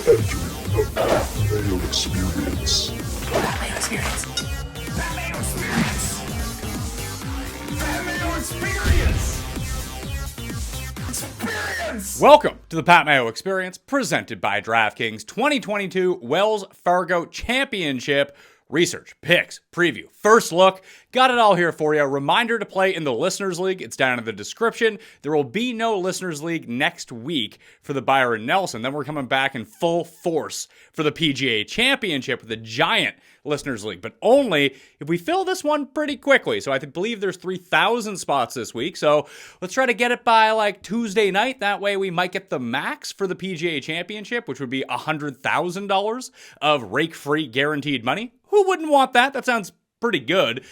entering the Mayo Experience. Mayo Experience. Mayo Experience. Mayo Experience. Experience. Welcome to the Pat Mayo Experience, presented by DraftKings 2022 Wells Fargo Championship Research, Picks, Preview, First Look. Got it all here for you. Reminder to play in the Listeners League. It's down in the description. There will be no Listeners League next week for the Byron Nelson. Then we're coming back in full force for the PGA Championship with a giant Listeners League, but only if we fill this one pretty quickly. So I believe there's 3,000 spots this week. So let's try to get it by like Tuesday night. That way we might get the max for the PGA Championship, which would be $100,000 of rake-free guaranteed money. Who wouldn't want that? That sounds pretty good.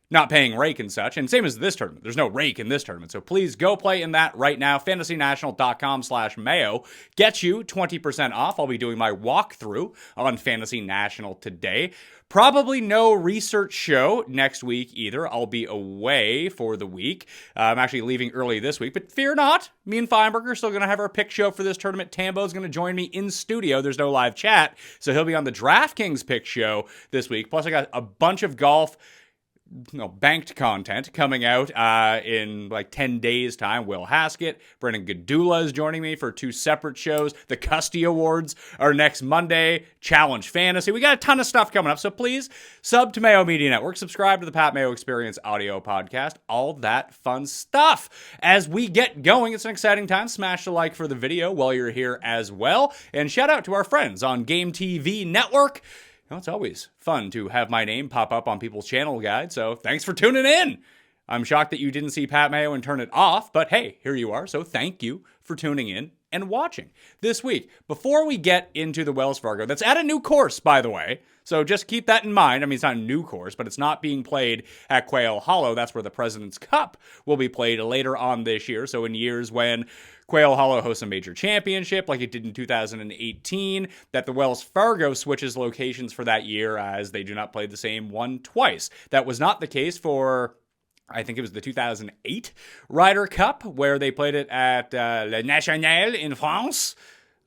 Not paying rake and such. And same as this tournament. There's no rake in this tournament. So please go play in that right now. FantasyNational.com/Mayo gets you 20% off. I'll be doing my walkthrough on Fantasy National today. Probably no research show next week either. I'll be away for the week. I'm actually leaving early this week, but fear not. Me and Feinberger are still going to have our pick show for this tournament. Tambo's going to join me in studio. There's no live chat, so he'll be on the DraftKings pick show this week. Plus, I got a bunch of golf banked content coming out in like 10 days time. Will Haskett, Brendan Gadula is joining me for 2 separate shows. The Custy Awards are next Monday. Challenge Fantasy. We got a ton of stuff coming up, so please sub to Mayo Media Network. Subscribe to the Pat Mayo Experience audio podcast. All that fun stuff. As we get going, it's an exciting time. Smash the like for the video while you're here as well. And shout out to our friends on Game TV Network. It's always fun to have my name pop up on people's channel guide, so thanks for tuning in. I'm shocked that you didn't see Pat Mayo and turn it off, but hey, here you are, so thank you for tuning in and watching this week. Before we get into the Wells Fargo, that's at a new course, by the way, so just keep that in mind. I mean, it's not a new course, but it's not being played at Quail Hollow. That's where the President's Cup will be played later on this year, so in years when Quail Hollow hosts a major championship like it did in 2018, that the Wells Fargo switches locations for that year as they do not play the same one twice. That was not the case for, I think it was the 2008 Ryder Cup, where they played it at Le National in France.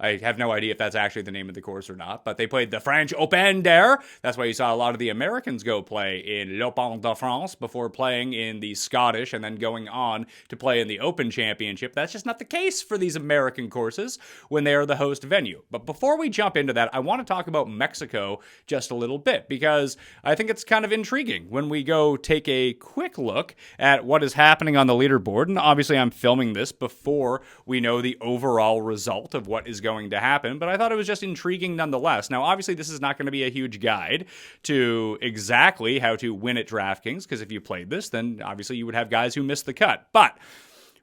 I have no idea if that's actually the name of the course or not, but they played the French Open there. That's why you saw a lot of the Americans go play in l'Open de France before playing in the Scottish and then going on to play in the Open Championship. That's just not the case for these American courses when they are the host venue. But before we jump into that, I want to talk about Mexico just a little bit because I think it's kind of intriguing when we go take a quick look at what is happening on the leaderboard. And obviously I'm filming this before we know the overall result of what is going to happen, but I thought it was just intriguing nonetheless. Now, obviously, this is not going to be a huge guide to exactly how to win at DraftKings, because if you played this, then obviously you would have guys who missed the cut. But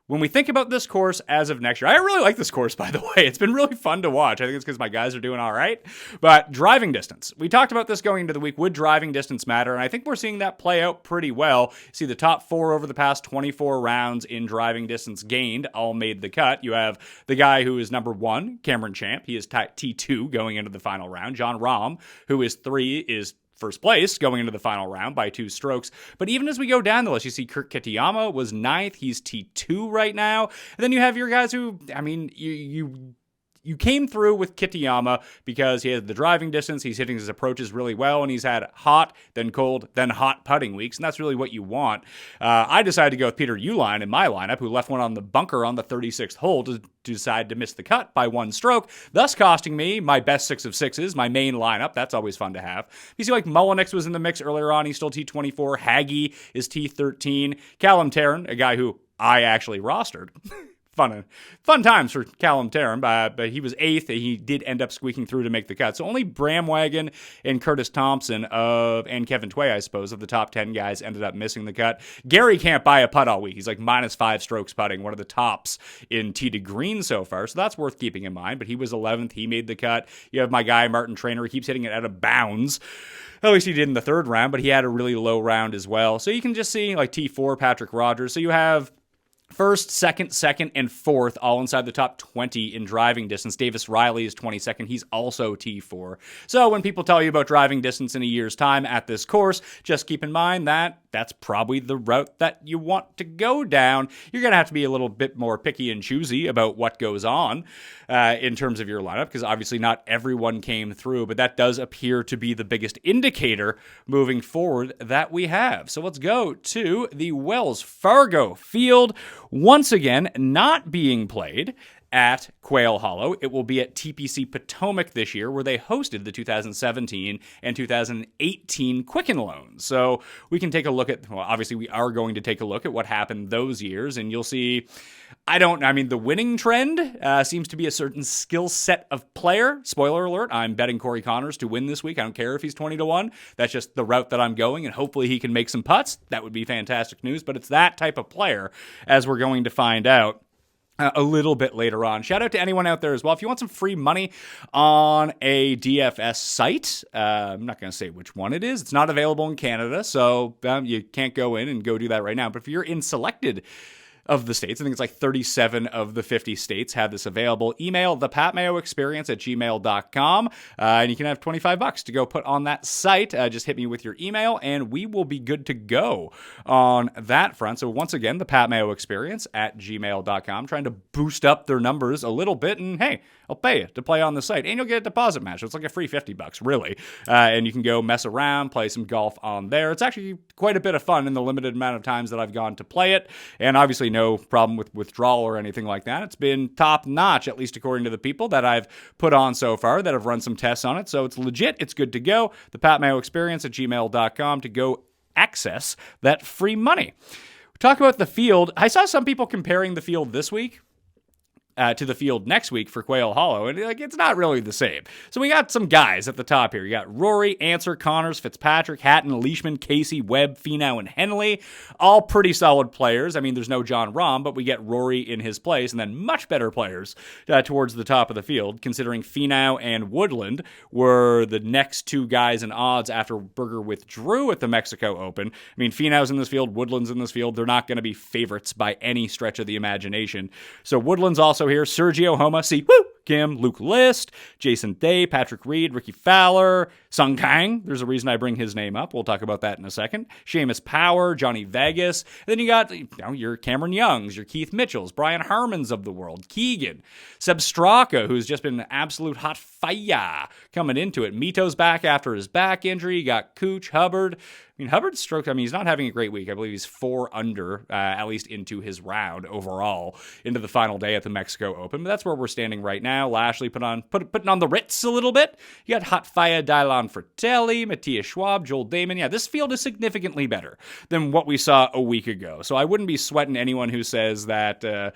when we think about this course as of next year, I really like this course, by the way. It's been really fun to watch. I think it's because my guys are doing all right. But driving distance. We talked about this going into the week. Would driving distance matter? And I think we're seeing that play out pretty well. See, the top 4 over the past 24 rounds in driving distance gained all made the cut. You have the guy who is number 1, Cameron Champ. He is T2 going into the final round. John Rahm, who is 3, is first place going into the final round by 2 strokes. But even as we go down the list, you see Kurt Kitayama was 9th. He's T2 right now. And then you have your guys who, I mean, you came through with Kitayama because he had the driving distance, he's hitting his approaches really well, and he's had hot, then cold, then hot putting weeks, and that's really what you want. I decided to go with Peter Uihlein in my lineup, who left one on the bunker on the 36th hole to decide to miss the cut by 1 stroke, thus costing me my best 6 of 6s, my main lineup. That's always fun to have. You see, like, Mullenix was in the mix earlier on. He's still T24. Haggy is T13. Callum Tarrant, a guy who I actually rostered. Fun times for Callum Tarrant, but he was 8th. He did end up squeaking through to make the cut. So only Bramwagon and Curtis Thompson and Kevin Tway, I suppose, of the top 10 guys ended up missing the cut. Gary can't buy a putt all week. He's like -5 strokes putting, one of the tops in tee to green so far. So that's worth keeping in mind. But he was 11th. He made the cut. You have my guy, Martin Trainer. He keeps hitting it out of bounds. At least he did in the 3rd round, but he had a really low round as well. So you can just see like T4, Patrick Rogers. So you have first, second, and fourth, all inside the top 20 in driving distance. Davis Riley is 22nd. He's also T4. So when people tell you about driving distance in a year's time at this course, just keep in mind that that's probably the route that you want to go down. You're going to have to be a little bit more picky and choosy about what goes on in terms of your lineup, because obviously not everyone came through, but that does appear to be the biggest indicator moving forward that we have. So let's go to the Wells Fargo field. Once again, not being played at Quail Hollow. It will be at TPC Potomac this year, where they hosted the 2017 and 2018 Quicken Loans. So we can take a look at, well, obviously we are going to take a look at what happened those years, and you'll see, the winning trend seems to be a certain skill set of player. Spoiler alert, I'm betting Corey Connors to win this week. I don't care if he's 20-1. That's just the route that I'm going, and hopefully he can make some putts. That would be fantastic news, but it's that type of player, as we're going to find out a little bit later on. Shout out to anyone out there as well. If you want some free money on a DFS site, I'm not going to say which one it is. It's not available in Canada, so you can't go in and go do that right now. But if you're in selected of the states, I think it's like 37 of the 50 states have this available. Email thepatmayoexperience@gmail.com, and you can have $25 to go put on that site. Just hit me with your email, and we will be good to go on that front. So once again, thepatmayoexperience@gmail.com, trying to boost up their numbers a little bit, and hey, I'll pay you to play on the site, and you'll get a deposit match. So it's like a free $50, really. And you can go mess around, play some golf on there. It's actually quite a bit of fun in the limited amount of times that I've gone to play it, and obviously no problem with withdrawal or anything like that. It's been top notch, at least according to the people that I've put on so far that have run some tests on it. So it's legit. It's good to go. The patmayoexperience@gmail.com to go access that free money. We talk about the field. I saw some people comparing the field this week to the field next week for Quail Hollow, and it's not really the same. So we got some guys at the top here. You got Rory, Answer, Connors, Fitzpatrick, Hatton, Leishman, Casey, Webb, Finau, and Henley. All pretty solid players. There's no John Rahm, but we get Rory in his place, and then much better players towards the top of the field, considering Finau and Woodland were the next two guys in odds after Berger withdrew at the Mexico Open. Finau's in this field, Woodland's in this field. They're not going to be favorites by any stretch of the imagination. So Woodland's also here. Sergio Homa, Kim, Luke List, Jason Day, Patrick Reed, Ricky Fowler, Sung Kang. There's a reason I bring his name up. We'll talk about that in a second. Seamus Power, Johnny Vegas. And then you got your Cameron Youngs, your Keith Mitchells, Brian Harmons of the world, Keegan, Seb Straka, who's just been an absolute hot fire coming into it. Mito's back after his back injury. You got Cooch, Hubbard. Hubbard's stroke, he's not having a great week. I believe he's 4 under, at least into his round overall, into the final day at the Mexico Open. But that's where we're standing right now. Lashley putting on the Ritz a little bit. You got Hot Fire, Dylan Fratelli, Matthias Schwab, Joel Damon. Yeah, this field is significantly better than what we saw a week ago. So I wouldn't be sweating anyone who says that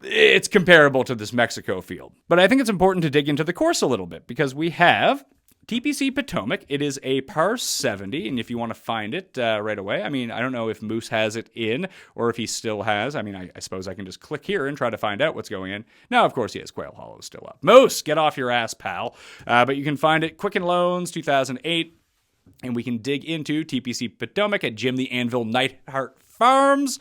it's comparable to this Mexico field. But I think it's important to dig into the course a little bit, because we have TPC Potomac. It is a par 70, and if you want to find it right away, I don't know if Moose has it in or if he still has. I suppose I can just click here and try to find out what's going in. No, of course he has. Quail Hollow still up. Moose, get off your ass, pal. But you can find it. Quicken Loans, 2008, and we can dig into TPC Potomac at Jim the Anvil Nighthart Farms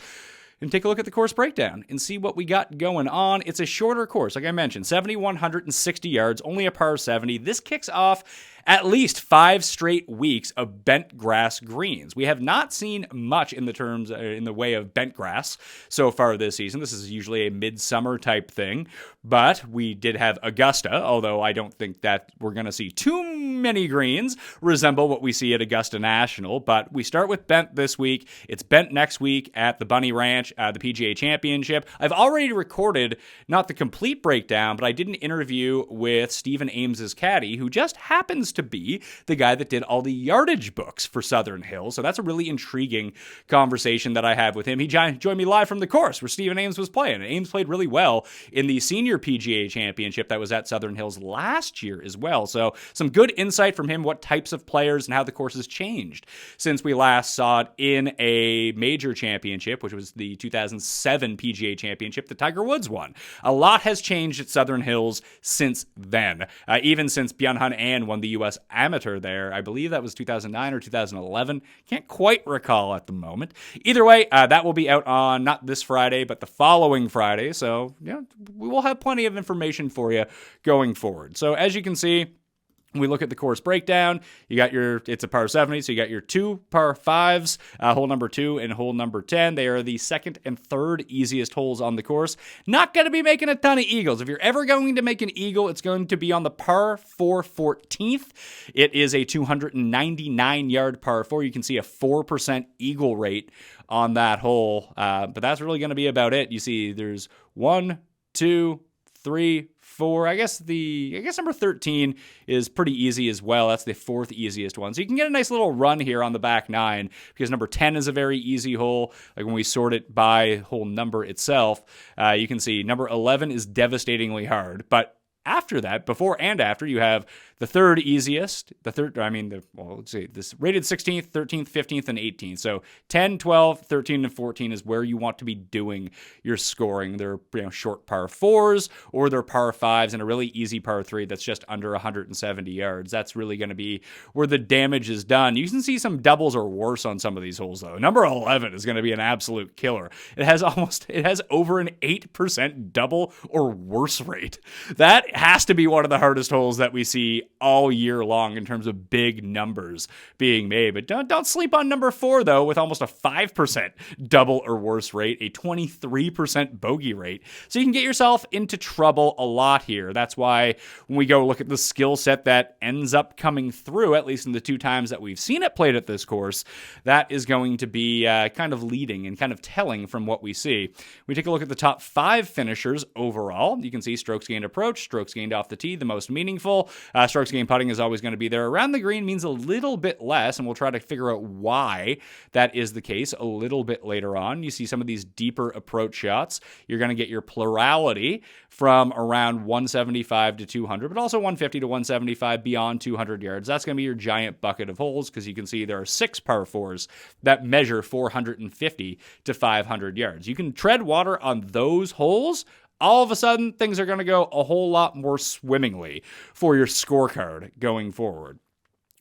and take a look at the course breakdown and see what we got going on. It's a shorter course, like I mentioned, 7,160 yards, only a par 70. This kicks off at least 5 straight weeks of bent grass greens. We have not seen much in the way of bent grass so far this season. This is usually a midsummer type thing, but we did have Augusta, although I don't think that we're going to see too many greens resemble what we see at Augusta National. But we start with bent this week. It's bent next week at the Bunny Ranch, the PGA Championship. I've already recorded not the complete breakdown, but I did an interview with Stephen Ames's caddy, who just happens to be the guy that did all the yardage books for Southern Hills. So that's a really intriguing conversation that I have with him. He joined me live from the course where Stephen Ames was playing. And Ames played really well in the senior PGA Championship that was at Southern Hills last year as well. So some good insight from him, what types of players and how the course has changed since we last saw it in a major championship, which was the 2007 PGA Championship that Tiger Woods won. A lot has changed at Southern Hills since then, even since Byung-Hun An won the U.S. Amateur there. I believe that was 2009 or 2011. Can't quite recall at the moment. Either way, that will be out on not this Friday, but the following Friday. So, we will have plenty of information for you going forward. So, as you can see, we look at the course breakdown. It's a par 70, so you got your 2 par 5s, hole number 2 and hole number 10. They are the second and third easiest holes on the course. Not going to be making a ton of eagles. If you're ever going to make an eagle, it's going to be on the par 4 14th. It is a 299-yard par 4. You can see a 4% eagle rate on that hole, but that's really going to be about it. You see there's 1, 2, 3, 4. I guess number 13 is pretty easy as well. That's the fourth easiest one. So you can get a nice little run here on the back 9 because number 10 is a very easy hole. Like when we sort it by hole number itself, you can see number 11 is devastatingly hard. But after that, before and after, you have the third easiest, let's see, this rated 16th, 13th, 15th, and 18th. So 10, 12, 13, and 14 is where you want to be doing your scoring. They're short par 4s or they're par 5s and a really easy par 3 that's just under 170 yards. That's really going to be where the damage is done. You can see some doubles or worse on some of these holes, though. Number 11 is going to be an absolute killer. It has over an 8% double or worse rate. That has to be one of the hardest holes that we see all year long in terms of big numbers being made. But don't sleep on number 4, though, with almost a 5% double or worse rate, a 23% bogey rate. So you can get yourself into trouble a lot here. That's why when we go look at the skill set that ends up coming through, at least in the 2 times that we've seen it played at this course, that is going to be kind of leading and kind of telling from what we see. We take a look at the top 5 finishers overall. You can see strokes gained approach, strokes gained off the tee, the most meaningful. Strokes gained putting is always going to be there. Around the green means a little bit less, and we'll try to figure out why that is the case a little bit later on. You see some of these deeper approach shots. You're going to get your plurality from around 175 to 200, but also 150 to 175 beyond 200 yards. That's going to be your giant bucket of holes because you can see there are 6 par 4s that measure 450 to 500 yards. You can tread water on those holes. All of a sudden, things are going to go a whole lot more swimmingly for your scorecard going forward.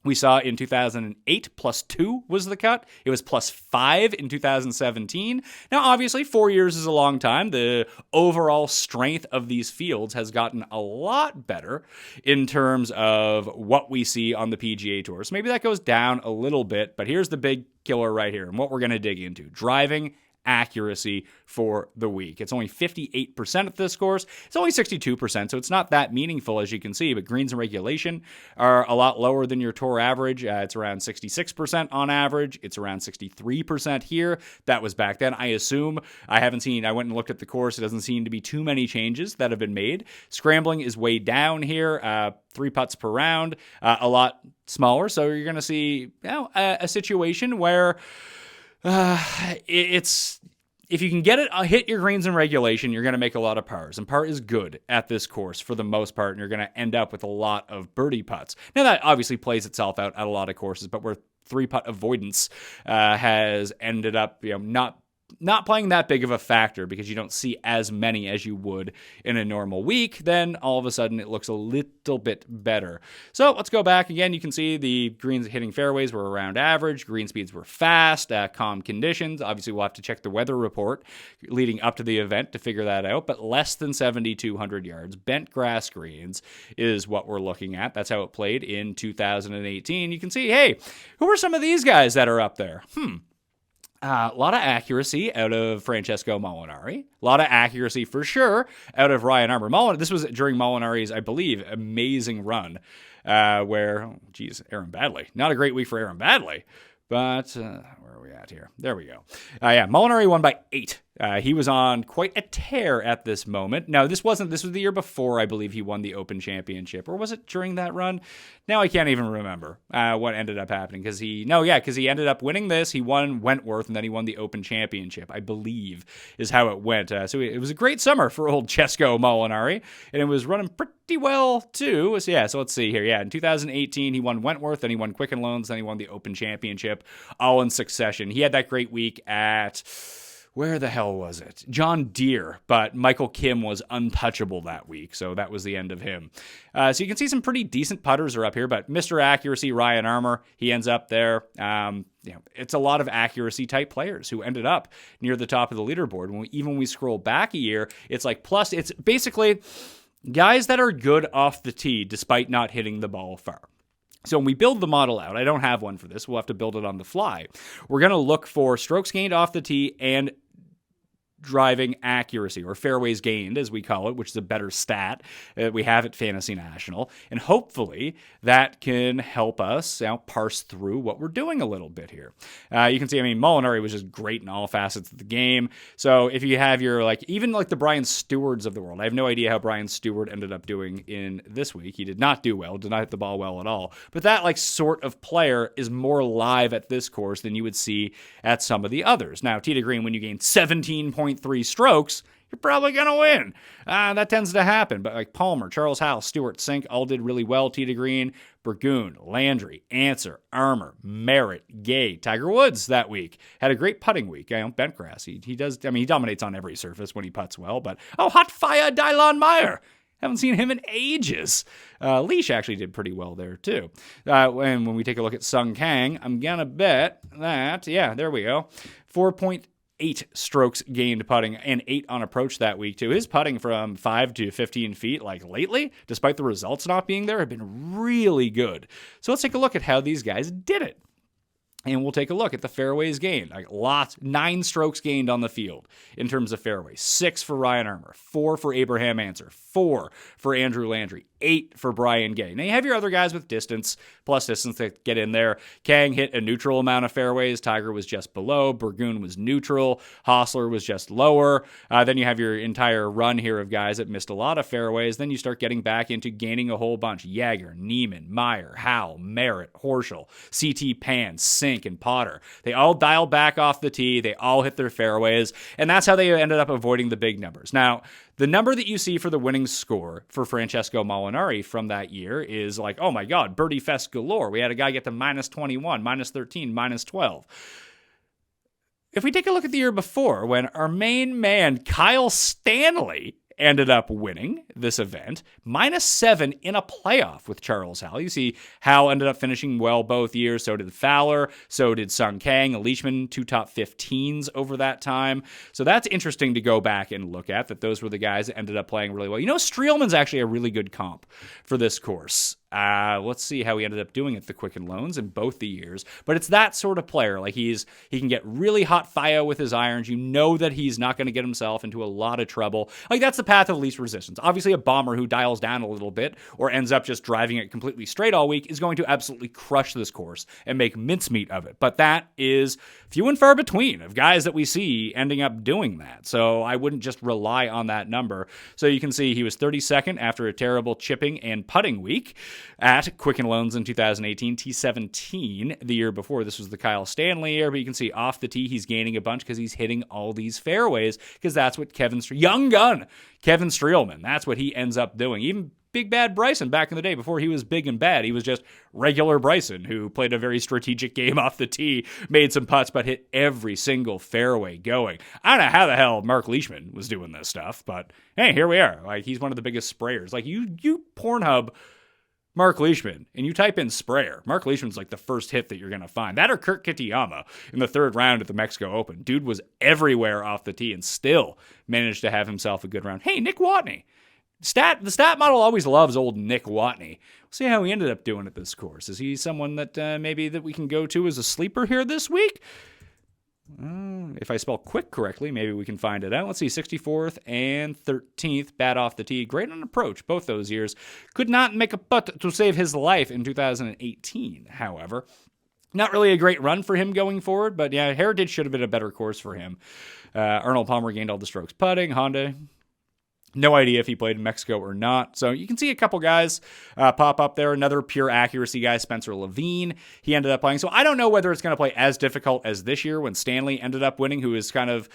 We saw in 2008, +2 was the cut. It was +5 in 2017. Now, obviously, 4 years is a long time. The overall strength of these fields has gotten a lot better in terms of what we see on the PGA Tour. So maybe that goes down a little bit, but here's the big killer right here and what we're going to dig into. Driving accuracy for the week. It's only 58% at this course. It's only 62%, so it's not that meaningful as you can see, but greens and regulation are a lot lower than your tour average. It's around 66% on average. It's around 63% here. That was back then. I assume I went and looked at the course. It doesn't seem to be too many changes that have been made. Scrambling is way down here. 3 putts per round, a lot smaller. So you're going to see a situation where if you can get it, hit your greens in regulation, you're going to make a lot of pars. And par is good at this course for the most part, and you're going to end up with a lot of birdie putts. Now, that obviously plays itself out at a lot of courses, but where 3-putt avoidance has ended up not playing that big of a factor because you don't see as many as you would in a normal week, then all of a sudden it looks a little bit better. So let's go back again. You can see the greens hitting fairways were around average. Green speeds were fast, calm conditions. Obviously, we'll have to check the weather report leading up to the event to figure that out, but less than 7,200 yards. Bent grass greens is what we're looking at. That's how it played in 2018. You can see, hey, who are some of these guys that are up there? A lot of accuracy out of Francesco Molinari. A lot of accuracy for sure out of Ryan Armour. This was during Molinari's, I believe, amazing run Aaron Baddeley. Not a great week for Aaron Baddeley, but where are we at here? There we go. Molinari won by 8. He was on quite a tear at this moment. Now, this was the year before, I believe, he won the Open Championship. Or was it during that run? Now I can't even remember what ended up happening. Because he ended up winning this. He won Wentworth, and then he won the Open Championship, I believe, is how it went. So it was a great summer for old Cesco Molinari, and it was running pretty well, too. So let's see here. In 2018, he won Wentworth, then he won Quicken Loans, then he won the Open Championship, all in succession. He had that great week at... where the hell was it? John Deere, but Michael Kim was untouchable that week, so that was the end of him. So you can see some pretty decent putters are up here, but Mr. Accuracy, Ryan Armour, he ends up there. It's a lot of accuracy type players who ended up near the top of the leaderboard. When we scroll back a year, it's like plus, it's basically... guys that are good off the tee despite not hitting the ball far. So when we build the model out, I don't have one for this. We'll have to build it on the fly. We're going to look for strokes gained off the tee and driving accuracy, or fairways gained, as we call it, which is a better stat that we have at Fantasy National. And hopefully that can help us parse through what we're doing a little bit here. You can see, Molinari was just great in all facets of the game. So if you have your, even the Brian Stewarts of the world, I have no idea how Brian Stewart ended up doing in this week. He did not do well, did not hit the ball well at all. But that sort of player is more live at this course than you would see at some of the others. Now, tee to green, when you gain 17.3 strokes, you're probably going to win. That tends to happen. But Palmer, Charles Howell, Stewart, Sink all did really well tee to green. Burgoon, Landry, Answer, Armour, Merritt, Gay, Tiger Woods that week had a great putting week. Bentgrass, he does. He dominates on every surface when he putts well. But hot fire, Dylan Meyer. Haven't seen him in ages. Leash actually did pretty well there, too. And when we take a look at Sung Kang, I'm going to bet that, there we go, 4.8 strokes gained putting and 8 on approach that week, too. His putting from 5 to 15 feet, lately, despite the results not being there, have been really good. So let's take a look at how these guys did it. And we'll take a look at the fairways gained. 9 strokes gained on the field in terms of fairways. 6 for Ryan Armour, 4 for Abraham Answer, 4 for Andrew Landry, 8 for Brian Gay. Now you have your other guys with distance, plus distance that get in there. Kang hit a neutral amount of fairways. Tiger was just below. Burgoon was neutral. Hostler was just lower. Then you have your entire run here of guys that missed a lot of fairways. Then you start getting back into gaining a whole bunch. Jaeger, Neiman, Meyer, Howell, Merritt, Horschel, CT Pan, Sink, and Potter. They all dialed back off the tee. They all hit their fairways. And that's how they ended up avoiding the big numbers. Now, the number that you see for the winning score for Francesco Molinari from that year is oh my God, birdie fest galore. We had a guy get to minus 21, minus 13, minus 12. If we take a look at the year before, when our main man, Kyle Stanley, ended up winning this event, minus 7 in a playoff with Charles Howell. You see Howell ended up finishing well both years. So did Fowler. So did Sung Kang, Leishman, 2 top 15s over that time. So that's interesting to go back and look at, that those were the guys that ended up playing really well. Streelman's actually a really good comp for this course. Let's see how he ended up doing at the Quicken Loans in both the years. But it's that sort of player. He can get really hot fire with his irons. You know that he's not going to get himself into a lot of trouble. That's the path of least resistance. Obviously, a bomber who dials down a little bit or ends up just driving it completely straight all week is going to absolutely crush this course and make mincemeat of it. But that is few and far between of guys that we see ending up doing that. So I wouldn't just rely on that number. So you can see he was 32nd after a terrible chipping and putting week at Quicken Loans in 2018, T17 the year before. This was the Kyle Stanley year, but you can see off the tee he's gaining a bunch because he's hitting all these fairways, because that's what young gun Kevin Streelman, that's what he ends up doing. Even Big Bad Bryson back in the day, before he was big and bad, he was just regular Bryson who played a very strategic game off the tee, made some putts, but hit every single fairway going. I don't know how the hell Mark Leishman was doing this stuff, but hey, here we are. He's one of the biggest sprayers. You Pornhub Mark Leishman, and you type in sprayer. Mark Leishman's the first hit that you're going to find. That or Kurt Kitayama in the 3rd round at the Mexico Open. Dude was everywhere off the tee and still managed to have himself a good round. Hey, Nick Watney. The stat model always loves old Nick Watney. We'll see how he ended up doing at this course. Is he someone that maybe that we can go to as a sleeper here this week? If I spell quick correctly, maybe we can find it out. Let's see, 64th and 13th, bad off the tee. Great on approach both those years. Could not make a putt to save his life in 2018, however. Not really a great run for him going forward, but yeah, Heritage should have been a better course for him. Arnold Palmer gained all the strokes putting. Honda, no idea if he played in Mexico or not. So you can see a couple guys pop up there. Another pure accuracy guy, Spencer Levine, he ended up playing. So I don't know whether it's going to play as difficult as this year when Stanley ended up winning, who is kind of,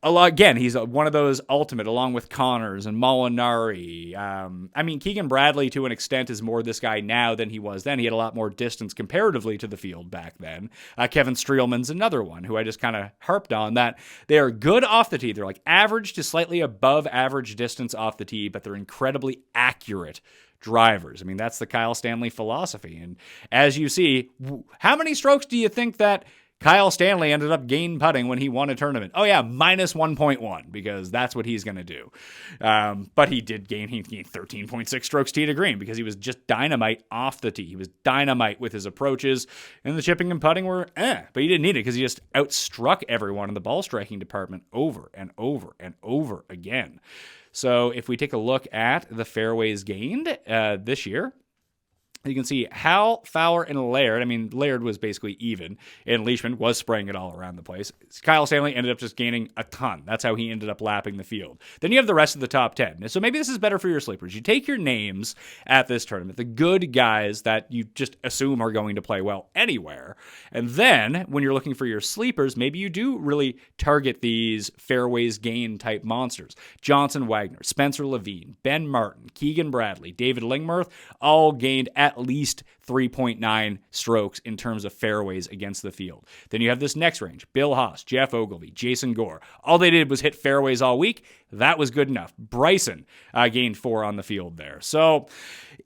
again, he's one of those ultimate, along with Connors and Molinari. Keegan Bradley, to an extent, is more this guy now than he was then. He had a lot more distance comparatively to the field back then. Kevin Streelman's another one who I just kind of harped on, that they are good off the tee. They're average to slightly above average distance off the tee, but they're incredibly accurate drivers. That's the Kyle Stanley philosophy. And as you see, how many strokes do you think that Kyle Stanley ended up game putting when he won a tournament. Oh yeah, minus 1.1 because that's what he's going to do. But he gained 13.6 strokes tee to green because he was just dynamite off the tee. He was dynamite with his approaches, and the chipping and putting were but he didn't need it because he just outstruck everyone in the ball striking department over and over and over again. So if we take a look at the fairways gained this year, you can see Hal, Fowler, and Laird. I mean, Laird was basically even, and Leishman was spraying it all around the place. Kyle Stanley ended up just gaining a ton. That's how he ended up lapping the field. Then you have the rest of the top 10. So maybe this is better for your sleepers. You take your names at this tournament, the good guys that you just assume are going to play well anywhere. And then when you're looking for your sleepers, maybe you do really target these fairways gain type monsters. Johnson Wagner, Spencer Levine, Ben Martin, Keegan Bradley, David Lingmerth, all gained at least 3.9 strokes in terms of fairways against the field. Then you have this next range: Bill Haas, Jeff Ogilvy, Jason Gore. All they did was hit fairways all week. That was good enough. Bryson gained 4 on the field there. So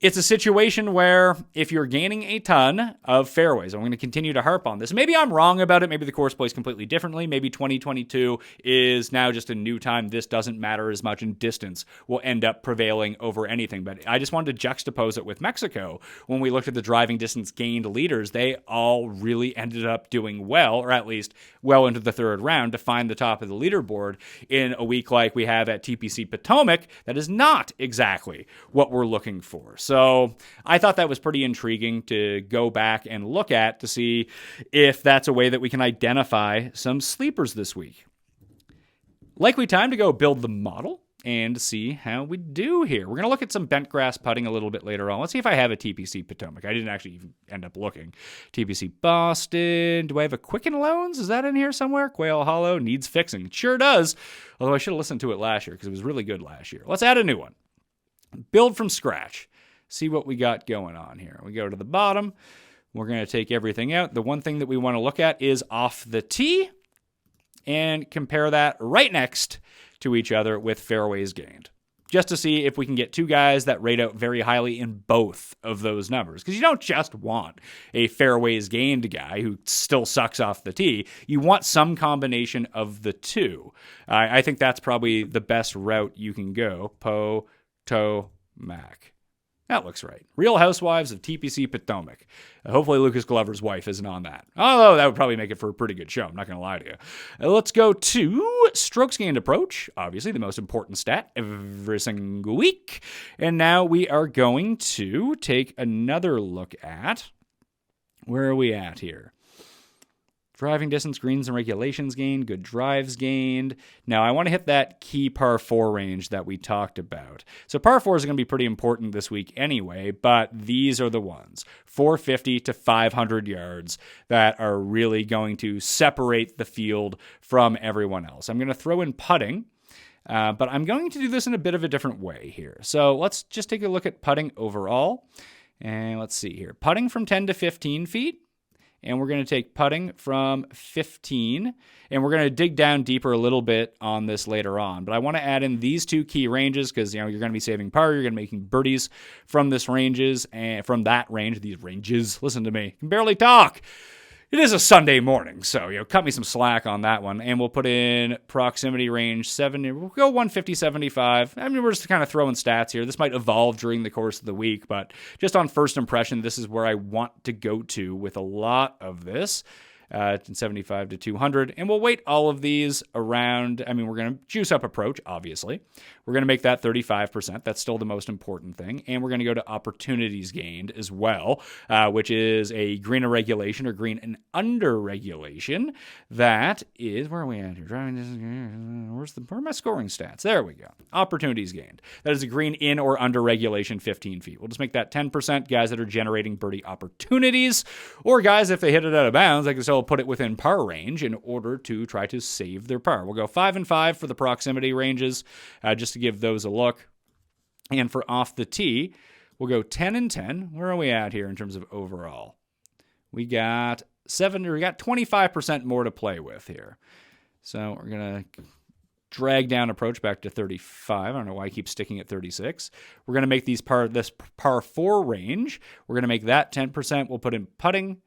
it's a situation where if you're gaining a ton of fairways, I'm going to continue to harp on this. Maybe I'm wrong about it. Maybe the course plays completely differently. Maybe 2022 is now just a new time. This doesn't matter as much, and distance will end up prevailing over anything. But I just wanted to juxtapose it with Mexico. When we looked at the driving distance gained leaders, they all really ended up doing well, or at least well into the third round, to find the top of the leaderboard in a week like we have at TPC Potomac. That is not exactly what we're looking for. So I thought that was pretty intriguing to go back and look at to see if that's a way that we can identify some sleepers this week. Likely time to go build the model and see how we do here. We're going to look at some Bentgrass putting a little bit later on. Let's see if I have a TPC Potomac. I didn't actually even end up looking. TPC Boston. Do I have a Quicken Loans? Is that in here somewhere? Quail Hollow needs fixing. It sure does. Although I should have listened to it last year because it was really good last year. Let's add a new one. Build from scratch. See what we got going on here. We go to the bottom. We're going to take everything out. The one thing that we want to look at is off the tee and compare that right next to each other with fairways gained, just to see if we can get two guys that rate out very highly in both of those numbers. Because you don't just want a fairways gained guy who still sucks off the tee. You want some combination of the two. I think that's probably the best route you can go. Potomac. That looks right. Real Housewives of TPC Potomac. Hopefully Lucas Glover's wife isn't on that. Although that would probably make it for a pretty good show. I'm not going to lie to you. Let's go to strokes gained approach. Obviously the most important stat every single week. And now we are going to take another look at, where are we at here? Driving distance, greens and regulations gained, good drives gained. Now, I want to hit that key par 4 range that we talked about. So par 4 is going to be pretty important this week anyway, but these are the ones, 450 to 500 yards, that are really going to separate the field from everyone else. I'm going to throw in putting, but I'm going to do this in a bit of a different way here. So let's just take a look at putting overall. And let's see here. Putting from 10 to 15 feet. And we're going to take putting from 15, and we're going to dig down deeper a little bit on this later on. But I want to add in these two key ranges because you're going to be saving par, you're going to be making birdies from this ranges and from that range. These ranges, listen to me, I can barely talk. It is a Sunday morning, so cut me some slack on that one. And we'll put in proximity range 70. We'll go 150, 75. I mean, we're just kind of throwing stats here. This might evolve during the course of the week, but just on first impression, this is where I want to go to with a lot of this. 75 to 200, and we'll weight all of these around. I mean, we're going to juice up approach, obviously. We're going to make that 35%. That's still the most important thing. And we're going to go to opportunities gained as well, which is a green and regulation or green and under regulation. That is, where are we at here? Where are my scoring stats? There we go. Opportunities gained. That is a green in or under regulation 15 feet. We'll just make that 10%, guys that are generating birdie opportunities, or guys, if they hit it out of bounds, they can still put it within par range in order to try to save their par. We'll go 5 and 5 for the proximity ranges, just to give those a look. And for off the tee, we'll go 10 and 10. Where are we at here in terms of overall? We got 25% more to play with here. So we're going to drag down approach back to 35. I don't know why I keep sticking at 36. We're going to make this par 4 range. We're going to make that 10%. We'll put in putting,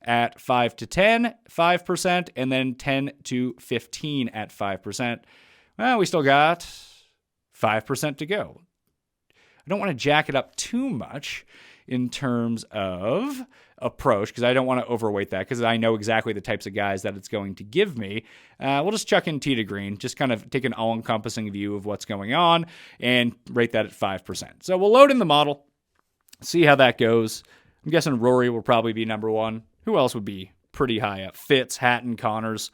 at 5 to 10, 5%, and then 10 to 15 at 5%. Well, we still got 5% to go. I don't want to jack it up too much in terms of approach because I don't want to overweight that because I know exactly the types of guys that it's going to give me. We'll just chuck in tee to green, just kind of take an all-encompassing view of what's going on and rate that at 5%. So we'll load in the model, see how that goes. I'm guessing Rory will probably be number one. Who else would be pretty high up? Fitz, Hatton, Connors.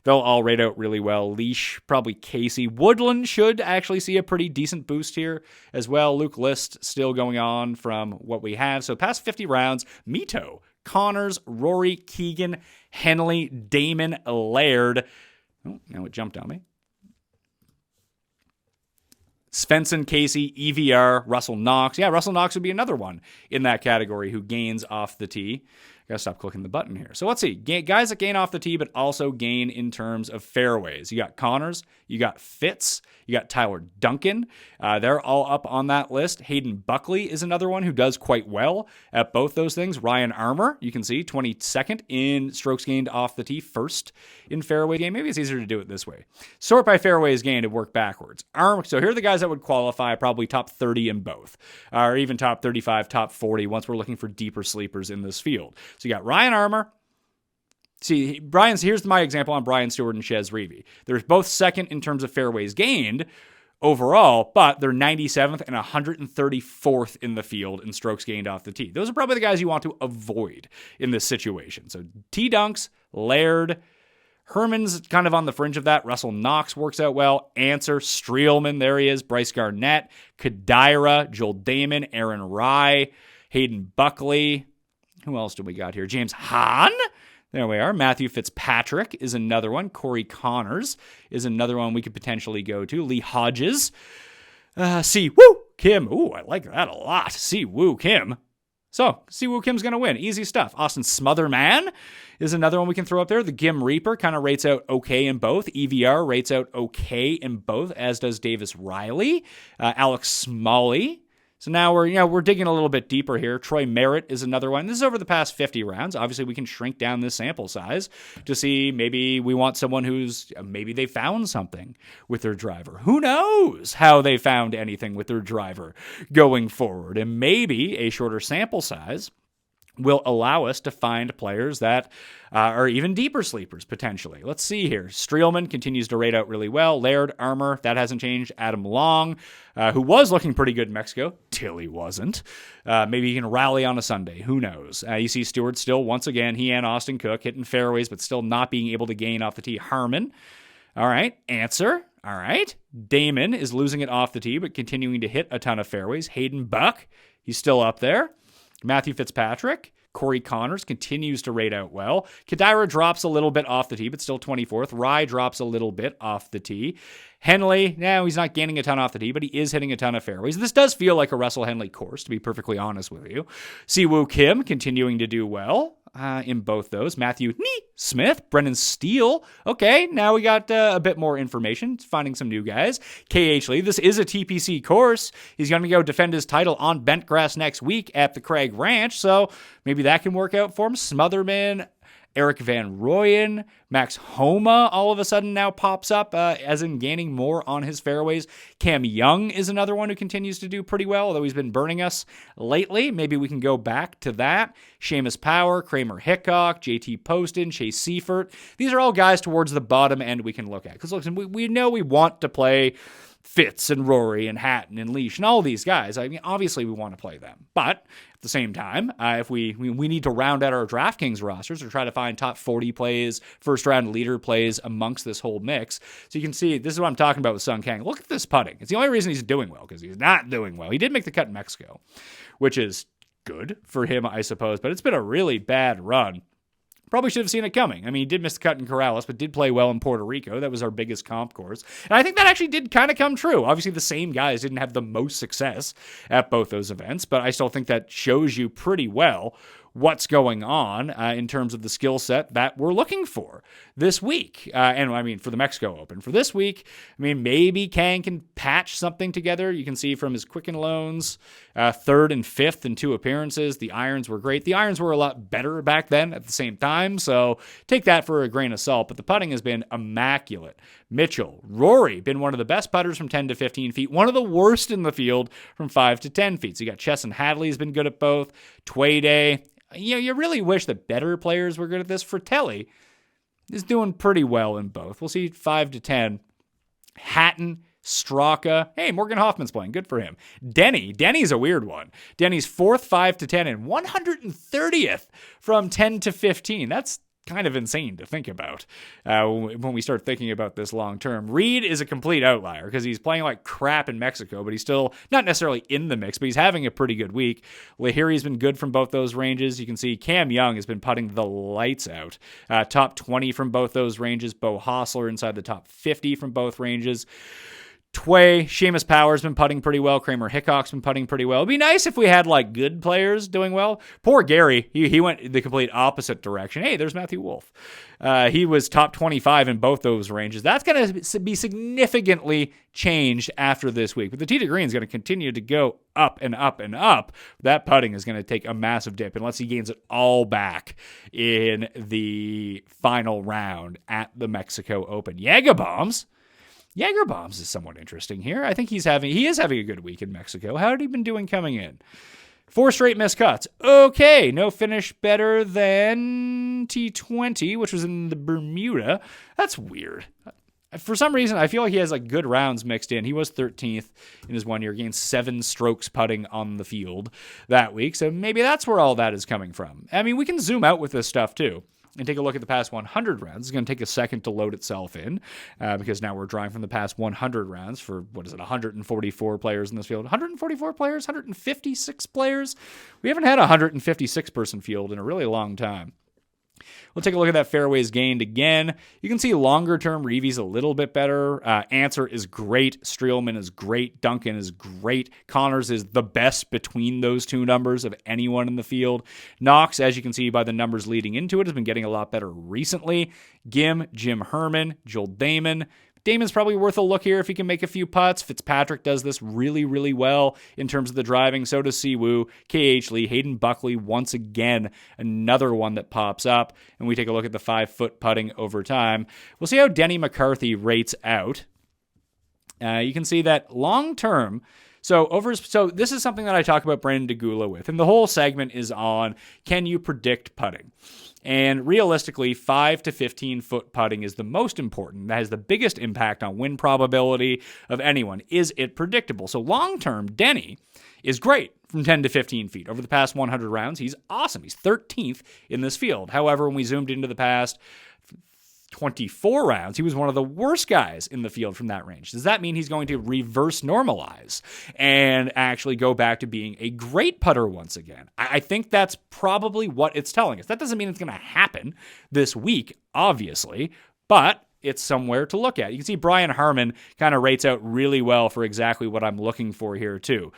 They'll all rate out really well. Leash, probably Casey. Woodland should actually see a pretty decent boost here as well. Luke List still going on from what we have. So past 50 rounds, Mito, Connors, Rory, Keegan, Henley, Damon, Laird. Oh, now it jumped on me. Svensson, Casey, EVR, Russell Knox. Yeah, Russell Knox would be another one in that category who gains off the tee. Gotta stop clicking the button here. So let's see. Guys that gain off the tee, but also gain in terms of fairways. You got Connors, you got Fitz, you got Tyler Duncan. They're all up on that list. Hayden Buckley is another one who does quite well at both those things. Ryan Armour, you can see, 22nd in strokes gained off the tee, first in fairway gain. Maybe it's easier to do it this way. Sort by fairways gained and work backwards. So here are the guys that would qualify, probably top 30 in both, or even top 35, top 40 once we're looking for deeper sleepers in this field. So you got Ryan Armour. See, here's my example on Brian Stewart and Chez Reavie. They're both second in terms of fairways gained overall, but they're 97th and 134th in the field in strokes gained off the tee. Those are probably the guys you want to avoid in this situation. So T-Dunks, Laird, Herman's kind of on the fringe of that. Russell Knox works out well. Answer, Streelman, there he is. Bryce Garnett, Kadira, Joel Damon, Aaron Rye, Hayden Buckley. Who else do we got here? James Hahn. There we are. Matthew Fitzpatrick is another one. Corey Connors is another one we could potentially go to. Lee Hodges. Si Woo Kim. Ooh, I like that a lot. Si Woo Kim. So, Si Woo Kim's going to win. Easy stuff. Austin Smotherman is another one we can throw up there. The Gim Reaper kind of rates out okay in both. EVR rates out okay in both, as does Davis Riley. Alex Smalley. So now we're digging a little bit deeper here. Troy Merritt is another one. This is over the past 50 rounds. Obviously, we can shrink down this sample size to see maybe we want someone who's maybe they found something with their driver. Who knows how they found anything with their driver going forward? And maybe a shorter sample size will allow us to find players that are even deeper sleepers, potentially. Let's see here. Streelman continues to rate out really well. Laird, Armour, that hasn't changed. Adam Long, who was looking pretty good in Mexico, till he wasn't. Maybe he can rally on a Sunday. Who knows? You see Stewart still, once again, he and Austin Cook hitting fairways, but still not being able to gain off the tee. Harmon. All right. Answer. All right. Damon is losing it off the tee, but continuing to hit a ton of fairways. Hayden Buck, he's still up there. Matthew Fitzpatrick, Corey Connors continues to rate out well. Kadira drops a little bit off the tee, but still 24th. Rye drops a little bit off the tee. Henley, now he's not gaining a ton off the tee, but he is hitting a ton of fairways. This does feel like a Russell Henley course, to be perfectly honest with you. Si Woo Kim continuing to do well in both those. Matthew Smith, Brendan Steele. Okay, now we got a bit more information, finding some new guys. KH Lee, this is a TPC course. He's going to go defend his title on Bentgrass next week at the Craig Ranch, so maybe that can work out for him. Smotherman, Eric Van Rooyen, Max Homa all of a sudden now pops up, as in gaining more on his fairways. Cam Young is another one who continues to do pretty well, although he's been burning us lately. Maybe we can go back to that. Seamus Power, Kramer Hickok, JT Poston, Chase Seifert. These are all guys towards the bottom end we can look at. Because listen, we know we want to play Fitz and Rory and Hatton and Leash and all these guys. I mean, obviously we want to play them. But at the same time, if we need to round out our DraftKings rosters or try to find top 40 plays, first round leader plays amongst this whole mix. So you can see, this is what I'm talking about with Sung Kang. Look at this putting. It's the only reason he's doing well, because he's not doing well. He did make the cut in Mexico, which is good for him, I suppose, but it's been a really bad run. Probably should have seen it coming. I mean, he did miss the cut in Corrales, but did play well in Puerto Rico. That was our biggest comp course. And I think that actually did kind of come true. Obviously, the same guys didn't have the most success at both those events, but I still think that shows you pretty well what's going on in terms of the skill set that we're looking for this week. And I mean, for the Mexico Open. For this week, I mean, maybe Kang can patch something together. You can see from his Quicken Loans, 3rd and 5th in 2 appearances. The irons were great. The irons were a lot better back then at the same time, so take that for a grain of salt. But the putting has been immaculate. Mitchell, Rory, been one of the best putters from 10 to 15 feet, one of the worst in the field from 5 to 10 feet. So you got Chesson Hadley's been good at both. Twayday. You really wish that better players were good at this. Fratelli is doing pretty well in both. We'll see 5 to 10. Hatton, Straka. Hey, Morgan Hoffman's playing. Good for him. Denny's a weird one. Denny's 4th, 5 to 10, and 130th from 10 to 15. That's kind of insane to think about when we start thinking about this long term. Reed is a complete outlier because he's playing like crap in Mexico, but he's still not necessarily in the mix, but he's having a pretty good week. Lahiri's been good from both those ranges. You can see Cam Young has been putting the lights out. Top 20 from both those ranges. Bo Hossler inside the top 50 from both ranges. Tway, Seamus Power's been putting pretty well. Kramer Hickok's been putting pretty well. It'd be nice if we had like good players doing well. Poor Gary, he went the complete opposite direction. Hey, there's Matthew Wolf. He was top 25 in both those ranges. That's going to be significantly changed after this week. But the tee to green is going to continue to go up and up and up. That putting is going to take a massive dip unless he gains it all back in the final round at the Mexico Open. Jager Bombs is somewhat interesting here. I think he is having a good week in Mexico. How had he been doing coming in? 4 straight missed cuts. Okay, no finish better than T20, which was in the Bermuda. That's weird. For some reason, I feel like he has like good rounds mixed in. He was 13th in his 1 year, gained 7 strokes putting on the field that week. So maybe that's where all that is coming from. I mean, we can zoom out with this stuff too and take a look at the past 100 rounds. It's going to take a second to load itself in because now we're drawing from the past 100 rounds for, 144 players in this field. 144 players, 156 players. We haven't had a 156-person field in a really long time. We'll take a look at that fairways gained again. You can see longer-term Reevy's a little bit better. Answer is great. Streelman is great. Duncan is great. Connors is the best between those two numbers of anyone in the field. Knox, as you can see by the numbers leading into it, has been getting a lot better recently. Jim Herman, Joel Damon. Damon's probably worth a look here if he can make a few putts. Fitzpatrick does this really, really well in terms of the driving. So does Siwoo, KH Lee, Hayden Buckley, once again, another one that pops up. And we take a look at the 5-foot putting over time. We'll see how Denny McCarthy rates out. You can see that long term. So this is something that I talk about Brandon DeGula with. And the whole segment is on, can you predict putting? And realistically, 5 to 15-foot putting is the most important. That has the biggest impact on win probability of anyone. Is it predictable? So long-term, Denny is great from 10 to 15 feet. Over the past 100 rounds, he's awesome. He's 13th in this field. However, when we zoomed into the past 24 rounds, he was one of the worst guys in the field from that range. Does that mean he's going to reverse normalize and actually go back to being a great putter once again? I think that's probably what it's telling us. That doesn't mean it's going to happen this week, obviously, but it's somewhere to look at. You can see Brian Harmon kind of rates out really well for exactly what I'm looking for here too.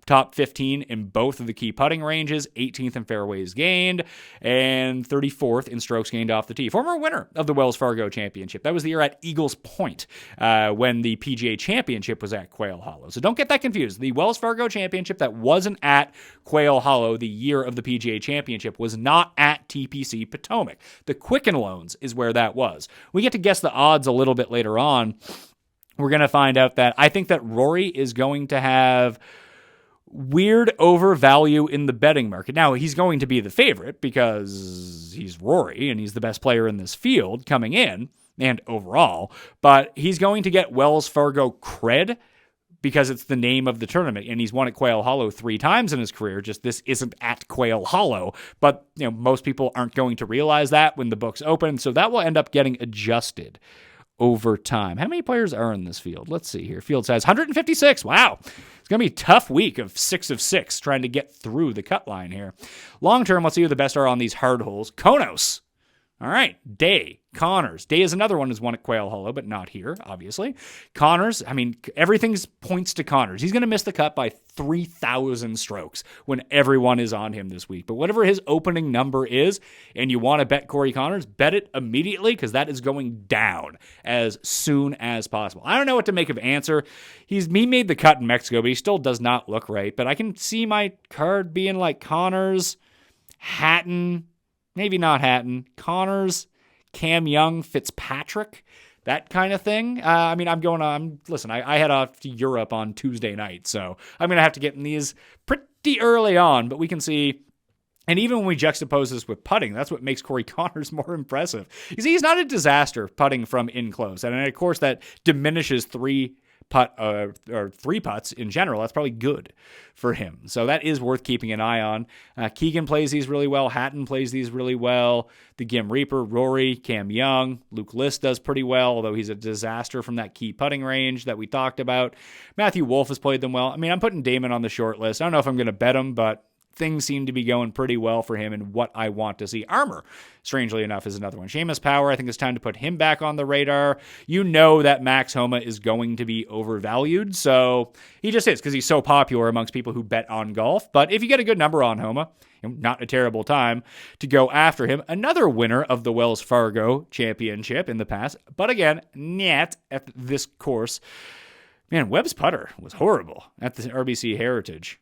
Top 15 in both of the key putting ranges, 18th in fairways gained, and 34th in strokes gained off the tee. Former winner of the Wells Fargo Championship. That was the year at Eagles Point when the PGA Championship was at Quail Hollow. So don't get that confused. The Wells Fargo Championship that wasn't at Quail Hollow the year of the PGA Championship was not at TPC Potomac. The Quicken Loans is where that was. We get to guess the odds a little bit later on. We're going to find out that I think that Rory is going to have weird overvalue in the betting market. Now, he's going to be the favorite because he's Rory and he's the best player in this field coming in and overall, but he's going to get Wells Fargo cred because it's the name of the tournament, and he's won at Quail Hollow 3 times in his career. Just this isn't at Quail Hollow, but most people aren't going to realize that when the books open, so that will end up getting adjusted over time. How many players are in this field? Let's see here. Field size 156. Wow. It's going to be a tough week of 6 of 6 trying to get through the cut line here. Long term, let's see who the best are on these hard holes. Konos. All right, Day, Connors. Day is another one who's won at Quail Hollow, but not here, obviously. Connors, I mean, everything points to Connors. He's going to miss the cut by 3,000 strokes when everyone is on him this week. But whatever his opening number is, and you want to bet Corey Connors, bet it immediately because that is going down as soon as possible. I don't know what to make of Answer. He made the cut in Mexico, but he still does not look right. But I can see my card being like Connors, Hatton, maybe not Hatton, Connors, Cam Young, Fitzpatrick, that kind of thing. I head off to Europe on Tuesday night, so I'm going to have to get in these pretty early on, but we can see. And even when we juxtapose this with putting, that's what makes Corey Connors more impressive. You see, he's not a disaster putting from in close. And of course, that diminishes three putts in general. That's probably good for him. So that is worth keeping an eye on. Keegan plays these really well. Hatton plays these really well. The Gim Reaper, Rory, Cam Young, Luke List does pretty well, although he's a disaster from that key putting range that we talked about. Matthew Wolff has played them well. I mean, I'm putting Damon on the short list. I don't know if I'm going to bet him, but things seem to be going pretty well for him and what I want to see. Armour, strangely enough, is another one. Seamus Power, I think it's time to put him back on the radar. You know that Max Homa is going to be overvalued, so he just is because he's so popular amongst people who bet on golf. But if you get a good number on Homa, not a terrible time to go after him. Another winner of the Wells Fargo Championship in the past, but again, not at this course. Man, Webb's putter was horrible at the RBC Heritage.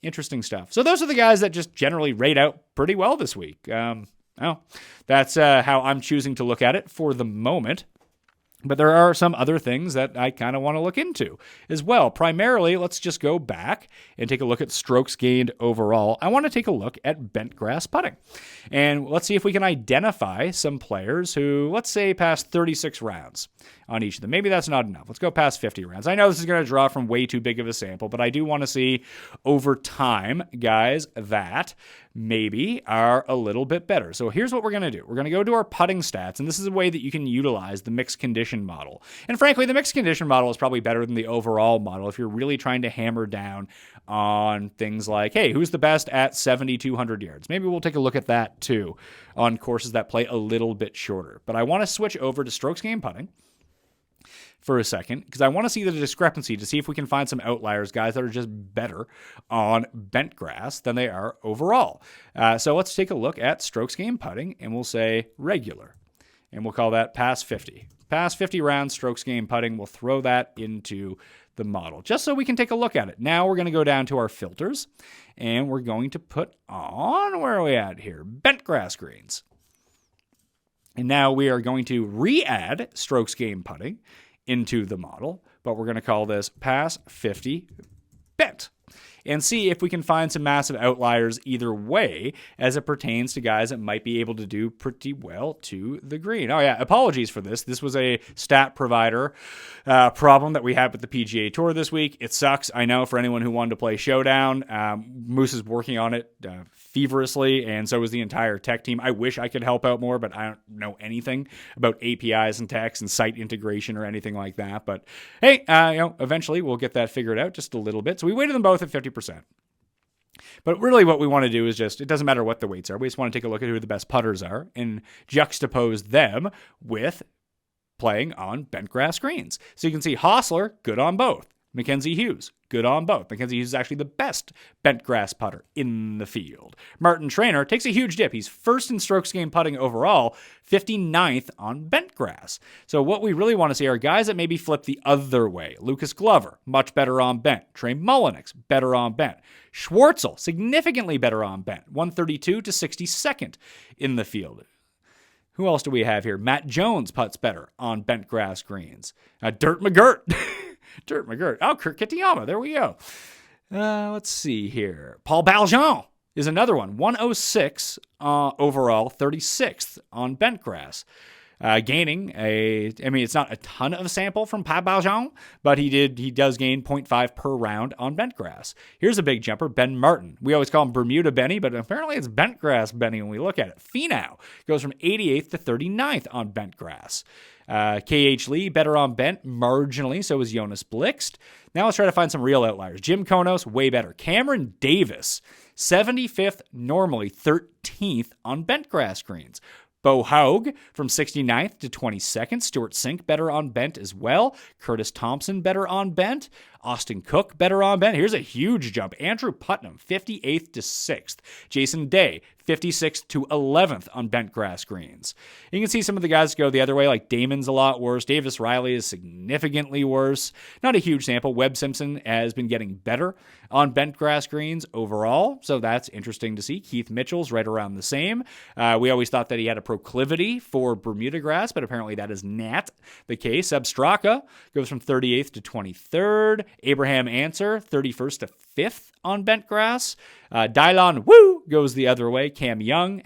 Interesting stuff. So those are the guys that just generally rate out pretty well this week. That's how I'm choosing to look at it for the moment. But there are some other things that I kind of want to look into as well. Primarily, let's just go back and take a look at strokes gained overall. I want to take a look at Bentgrass Putting. And let's see if we can identify some players who, let's say, passed 36 rounds on each of them. Maybe that's not enough. Let's go past 50 rounds. I know this is going to draw from way too big of a sample, but I do want to see over time guys that maybe are a little bit better. So here's what we're going to do. We're going to go to our putting stats, and this is a way that you can utilize the mixed condition model. And frankly, the mixed condition model is probably better than the overall model if you're really trying to hammer down on things like, hey, who's the best at 7,200 yards? Maybe we'll take a look at that too on courses that play a little bit shorter. But I want to switch over to strokes gained putting for a second, because I want to see the discrepancy to see if we can find some outliers, guys that are just better on bent grass than they are overall. So let's take a look at strokes gained putting, and we'll say regular, and we'll call that past 50. Past 50 rounds, strokes gained putting, we'll throw that into the model, just so we can take a look at it. Now we're going to go down to our filters, and we're going to put on, where are we at here? Bent grass greens. And now we are going to re-add strokes gained putting into the model, but we're going to call this past 50 bent and see if we can find some massive outliers either way as it pertains to guys that might be able to do pretty well to the green. Oh yeah, apologies for this. This was a stat provider problem that we had with the PGA Tour this week. It sucks, I know, for anyone who wanted to play Showdown. Moose is working on it feverishly, and so is the entire tech team. I wish I could help out more, but I don't know anything about APIs and techs and site integration or anything like that. But hey, eventually we'll get that figured out just a little bit. So we weighted them both at 50%. But really what we want to do is just, it doesn't matter what the weights are. We just want to take a look at who the best putters are and juxtapose them with playing on bent grass greens. So you can see Hostler, good on both. Mackenzie Hughes, good on both. Mackenzie Hughes is actually the best bent grass putter in the field. Martin Trainer takes a huge dip. He's first in strokes gained putting overall, 59th on bent grass. So what we really want to see are guys that maybe flip the other way. Lucas Glover, much better on bent. Trey Mullenix, better on bent. Schwartzel, significantly better on bent, 132 to 62nd in the field. Who else do we have here? Matt Jones putts better on bent grass greens. Dirt McGirt. Dirt McGirt. Oh, Kurt Kitayama. There we go. Let's see here. Paul Baljean is another one. 106 overall, 36th on bent grass. Gaining it's not a ton of sample from Paul Baljean, but he does gain 0.5 per round on bent grass. Here's a big jumper, Ben Martin. We always call him Bermuda Benny, but apparently it's bent grass Benny when we look at it. Finau goes from 88th to 39th on bent grass. KH Lee, better on bent, marginally, so is Jonas Blixt. Now let's try to find some real outliers. Jim Konos, way better. Cameron Davis, 75th normally, 13th on bent grass greens. Bo Haug from 69th to 22nd. Stuart Sink better on bent as well. Curtis Thompson better on bent. Austin Cook better on bent. Here's a huge jump. Andrew Putnam, 58th to 6th. Jason Day, 56th to 11th on bent grass greens. You can see some of the guys go the other way, like Damon's a lot worse. Davis Riley is significantly worse. Not a huge sample. Webb Simpson has been getting better on bent grass greens overall, so that's interesting to see. Keith Mitchell's right around the same. We always thought that he had a proclivity for Bermuda grass, but apparently that is not the case. Seb Straka goes from 38th to 23rd. Abraham Answer, 31st to 5th on bent grass. Dylon Wu goes the other way. Cam Young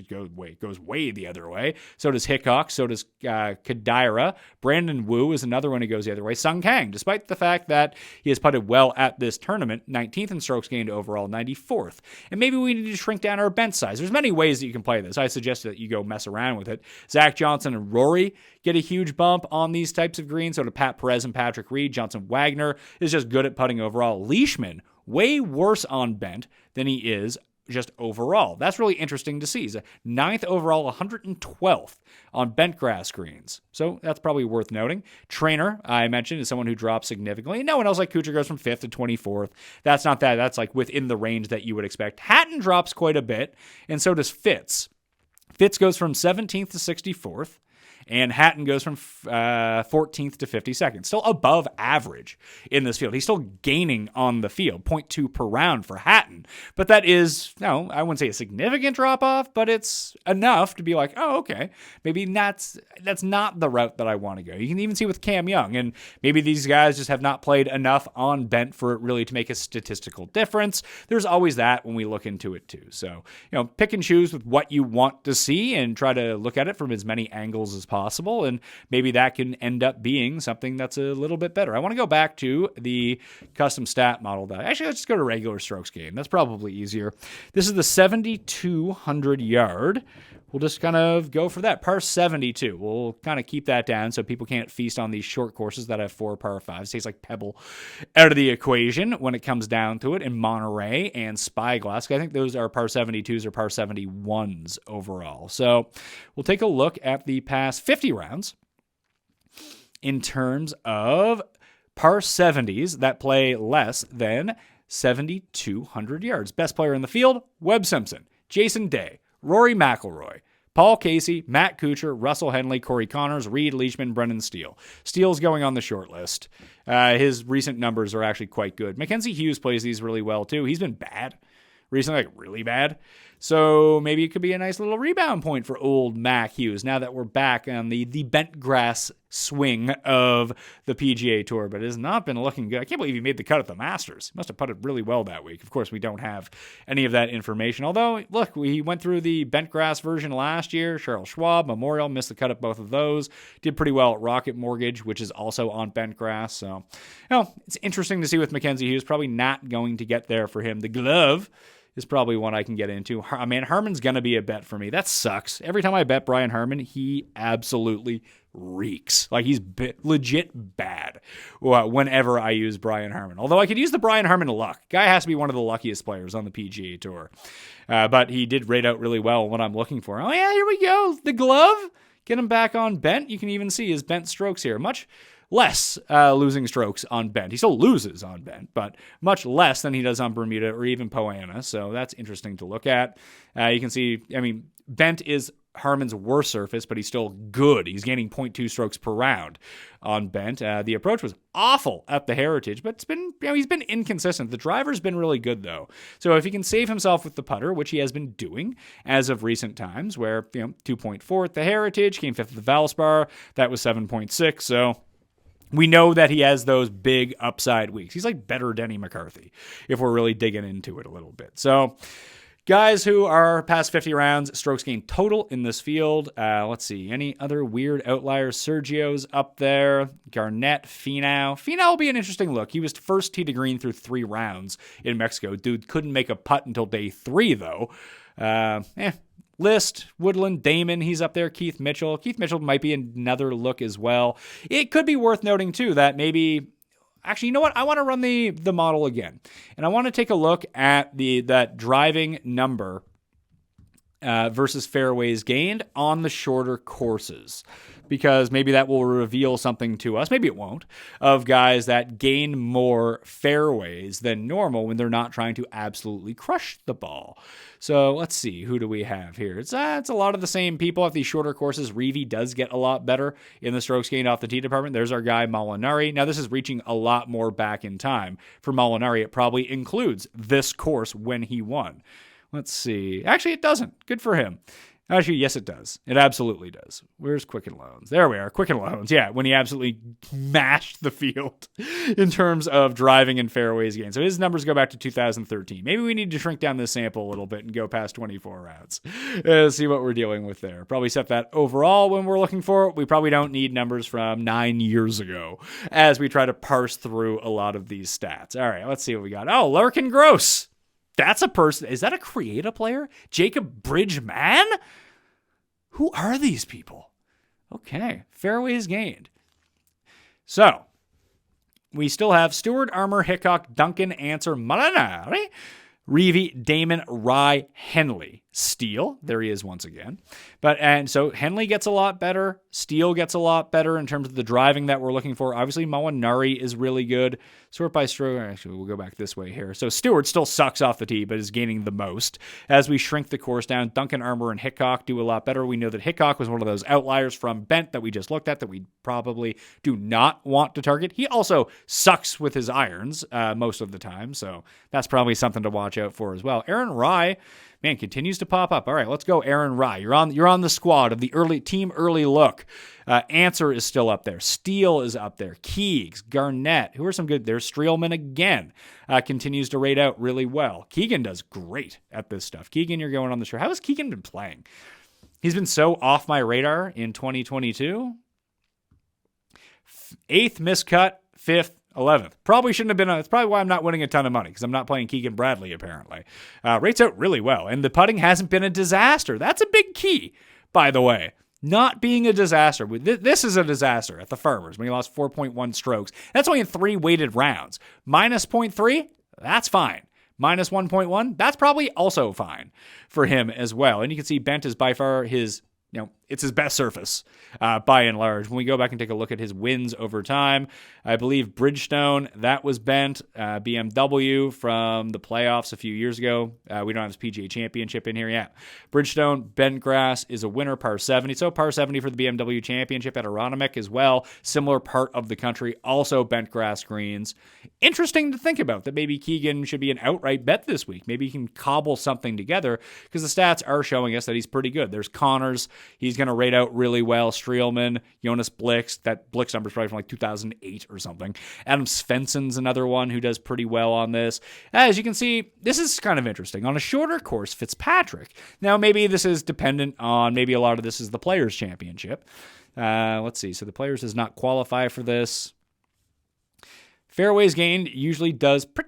goes way the other way. So does Hickok. So does Kadira. Brandon Wu is another one who goes the other way. Sung Kang, despite the fact that he has putted well at this tournament, 19th in strokes gained overall, 94th. And maybe we need to shrink down our bent size. There's many ways that you can play this. I suggest that you go mess around with it. Zach Johnson and Rory get a huge bump on these types of greens. So do Pat Perez and Patrick Reed. Johnson Wagner is just good at putting overall. Leishman, way worse on bent than he is just overall. That's really interesting to see. He's a 9th overall, 112th on bent grass greens. So that's probably worth noting. Trainer, I mentioned, is someone who drops significantly. No one else like Kuchar goes from 5th to 24th. That's not that. That's like within the range that you would expect. Hatton drops quite a bit, and so does Fitz. Fitz goes from 17th to 64th. And Hatton goes from 14th to 52nd. Still above average in this field. He's still gaining on the field, 0.2 per round for Hatton. But that is, no, I wouldn't say a significant drop-off, but it's enough to be like, oh, okay. Maybe that's not the route that I want to go. You can even see with Cam Young, and maybe these guys just have not played enough on bent for it really to make a statistical difference. There's always that when we look into it too. So, pick and choose with what you want to see and try to look at it from as many angles as possible, and maybe that can end up being something that's a little bit better. I want to go back to the custom stat model. Let's just go to regular strokes gained. That's probably easier. This is the 7,200 yard. We'll just kind of go for that. Par 72. We'll kind of keep that down so people can't feast on these short courses that have 4 par 5s. It takes like Pebble out of the equation when it comes down to it in Monterey and Spyglass. I think those are par 72s or par 71s overall. So we'll take a look at the past 50 rounds in terms of par 70s that play less than 7,200 yards. Best player in the field, Webb Simpson, Jason Day, Rory McIlroy, Paul Casey, Matt Kuchar, Russell Henley, Corey Connors, Reed Leishman, Brendan Steele. Steele's going on the short list. His recent numbers are actually quite good. Mackenzie Hughes plays these really well too. He's been bad recently, like really bad. So maybe it could be a nice little rebound point for old Mac Hughes now that we're back on the bent grass swing of the PGA Tour, but it has not been looking good. I can't believe he made the cut at the Masters. He must have putted really well that week. Of course, we don't have any of that information. Although, look, we went through the bent grass version last year. Cheryl Schwab, Memorial, missed the cut at both of those. Did pretty well at Rocket Mortgage, which is also on bent grass. So, it's interesting to see with Mackenzie Hughes. Probably not going to get there for him. The glove is probably one I can get into. Man, Harmon's going to be a bet for me. That sucks. Every time I bet Brian Harmon, he absolutely reeks. Like, he's legit bad whenever I use Brian Harmon. Although I could use the Brian Harmon luck. Guy has to be one of the luckiest players on the PGA Tour. But he did rate out really well what I'm looking for. Oh, yeah, here we go. The glove. Get him back on bent. You can even see his bent strokes here. Much less losing strokes on bent. He still loses on bent, but much less than he does on Bermuda or even Poana. So that's interesting to look at. You can see, bent is Harmon's worst surface, but he's still good. He's gaining 0.2 strokes per round on bent. The approach was awful at the Heritage, but it's been, he's been inconsistent. The driver's been really good though. So if he can save himself with the putter, which he has been doing as of recent times, where 2.4 at the Heritage, came 5th at the Valspar, that was 7.6. So we know that he has those big upside weeks. He's like better Denny McCarthy if we're really digging into it a little bit. So guys who are past 50 rounds, strokes gained total in this field. Let's see. Any other weird outliers? Sergio's up there. Garnett, Finau. Finau will be an interesting look. He was first tee to green through 3 rounds in Mexico. Dude couldn't make a putt until day 3, though. List, Woodland, Damon, he's up there. Keith Mitchell. Keith Mitchell might be another look as well. It could be worth noting, too, that maybe... Actually, you know what? I want to run the model again. And I want to take a look at that driving number versus fairways gained on the shorter courses, because maybe that will reveal something to us, maybe it won't, of guys that gain more fairways than normal when they're not trying to absolutely crush the ball. So let's see, who do we have here? It's a lot of the same people at these shorter courses. Reeve does get a lot better in the strokes gained off the tee department. There's our guy Molinari. Now this is reaching a lot more back in time. For Molinari, it probably includes this course when he won. Let's see. Actually, it doesn't. Good for him. Actually, yes, it does. It absolutely does. Where's Quicken Loans? There we are. Quicken Loans. Yeah, when he absolutely mashed the field in terms of driving and fairways gained. So his numbers go back to 2013. Maybe we need to shrink down this sample a little bit and go past 24 rounds. See what we're dealing with there. Probably set that overall when we're looking for it. We probably don't need numbers from 9 years ago as we try to parse through a lot of these stats. All right, let's see what we got. Oh, Larkin Gross. That's a person. Is that a Create-A player? Jacob Bridgman? Who are these people? Okay. Fairways gained. So, we still have Stewart, Armour, Hickok, Duncan, Answer, Molinari, Reeve, Damon, Rye, Henley. Steele, there he is once again. And so Henley gets a lot better. Steele gets a lot better in terms of the driving that we're looking for. Obviously, Molinari is really good. Sort by stroke. Actually, we'll go back this way here. So Stewart still sucks off the tee, but is gaining the most. As we shrink the course down, Duncan, Armour, and Hickok do a lot better. We know that Hickok was one of those outliers from Bent that we just looked at that we probably do not want to target. He also sucks with his irons most of the time, so that's probably something to watch out for as well. Aaron Rye, man, continues to pop up. All right, let's go, Aaron Rye. You're on the squad of the early look. Answer is still up there. Steele is up there. Keegs, Garnett, who are some good. There's Streelman again. Continues to rate out really well. Keegan does great at this stuff. Keegan, you're going on the show. How has Keegan been playing? He's been so off my radar in 2022. 8th miscut, 5th, 11th. Probably shouldn't have been. It's probably why I'm not winning a ton of money, because I'm not playing Keegan Bradley, apparently. Rates out really well, and the putting hasn't been a disaster. That's a big key, by the way. Not being a disaster. This is a disaster at the Farmers when he lost 4.1 strokes. That's only in 3 weighted rounds. Minus 0.3, that's fine. Minus 1.1, that's probably also fine for him as well. And you can see Bent is by far his, it's his best surface by and large. When we go back and take a look at his wins over time, I believe Bridgestone, that was Bent. BMW from the playoffs a few years ago. We don't have his PGA Championship in here yet. Bridgestone, Bentgrass is a winner, par 70. So par 70 for the BMW Championship at Aronimink as well. Similar part of the country, also Bentgrass greens. Interesting to think about that maybe Keegan should be an outright bet this week. Maybe he can cobble something together because the stats are showing us that he's pretty good. There's Connors. He's going to rate out really well. Streelman, Jonas Blix. That Blix number is probably from like 2008 or something. Adam Svensson's another one who does pretty well on this. As you can see, this is kind of interesting. On a shorter course, Fitzpatrick. Now, maybe this is dependent on, maybe a lot of this is the Players' Championship. Let's see. So the Players does not qualify for this. Fairways gained usually does pretty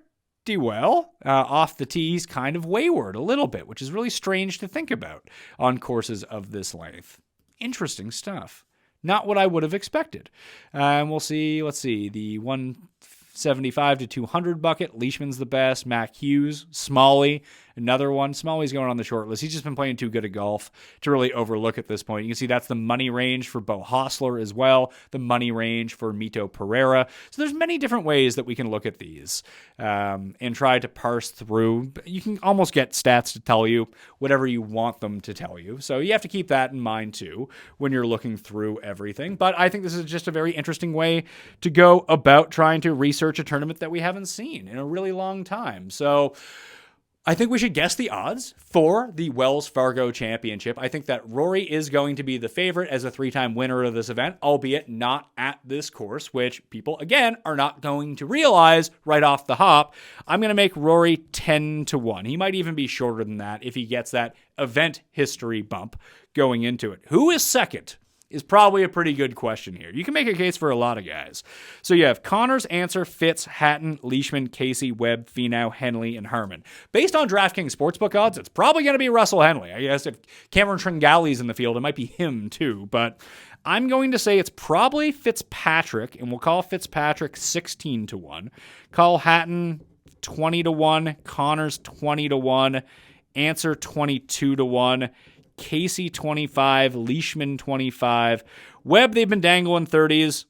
well. Off the tee, he's kind of wayward a little bit, which is really strange to think about on courses of this length. Interesting stuff. Not what I would have expected. And we'll see, let's see, the 175 to 200 bucket. Leishman's the best. Mac Hughes, Smalley, another one. Smalley's going on the short list. He's just been playing too good at golf to really overlook at this point. You can see that's the money range for Bo Hostler as well, the money range for Mito Pereira. So there's many different ways that we can look at these and try to parse through. You can almost get stats to tell you whatever you want them to tell you. So you have to keep that in mind too when you're looking through everything. But I think this is just a very interesting way to go about trying to research a tournament that we haven't seen in a really long time. So I think we should guess the odds for the Wells Fargo Championship. I think that Rory is going to be the favorite as a 3-time winner of this event, albeit not at this course, which people, again, are not going to realize right off the hop. I'm going to make Rory 10-1. He might even be shorter than that if he gets that event history bump going into it. Who is second? Is probably a pretty good question here. You can make a case for a lot of guys. So you have Connors, Answer, Fitz, Hatton, Leishman, Casey, Webb, Finau, Henley, and Harmon. Based on DraftKings Sportsbook odds, it's probably going to be Russell Henley. I guess if Cameron Tringale's in the field, it might be him too. But I'm going to say it's probably Fitzpatrick, and we'll call Fitzpatrick 16-1. Call Hatton 20-1, Connors 20-1, Answer 22-1. Casey 25, Leishman 25. Webb, they've been dangling 30s.